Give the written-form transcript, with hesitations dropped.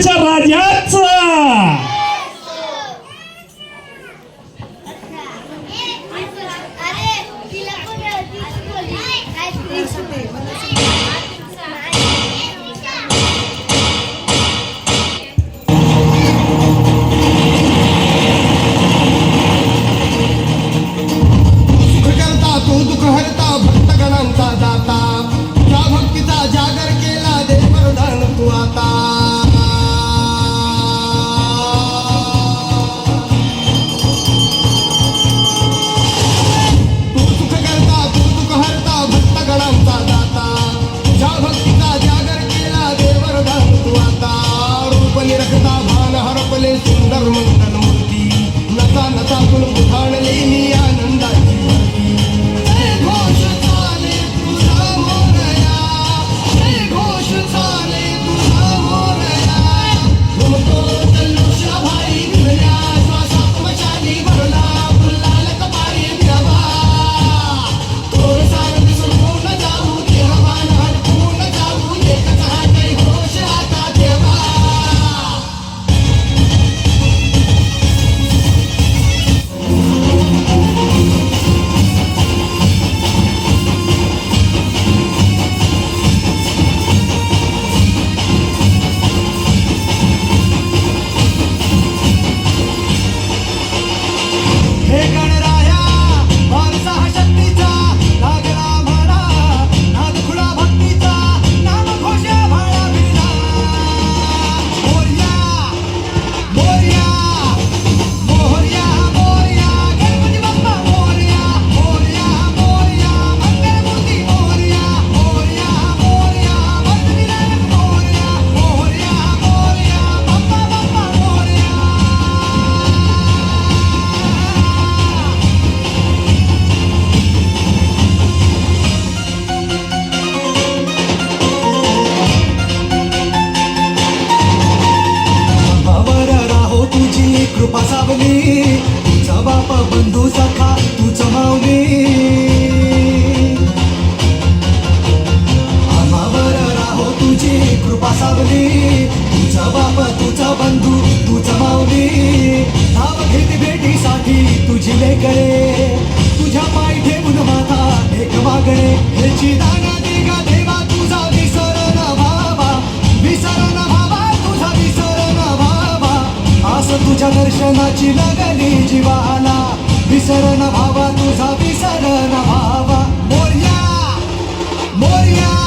राजांच्या राजाचा सुंदर मंगल मूर्ती नचा नचा तुल उठाणले मी आनंदाची भरती जय घोष चाले तुझा मोरया जय घोष चाले तुझा मोरया घुमतो जल्लोषा भाई विरल्या श्वासात मशाली भरला फुलाल कपाळी विरवा तोर सार दिसून न जाऊ देवान हटकून जाऊ एकच हात घोष आता देवा कृपा सावली तुझा बाप बंधू सखा तूच माऊली आम्हावर राहो तुझी कृपा सावली तुझा बाप तुझा बंधू तूच माऊली धाव घेत भेटीसाठी तुझी लेकरे तुझ्या पाय ठेवून माथा एक मागणे ह्याची दाना दिगा देवा तुझा विसर न भावा तुझा विसर न भावा आस तुझ्या दर्शनाची लागली जीवाला विसर न भावा तुझा विसर न भावा मोरया मोरया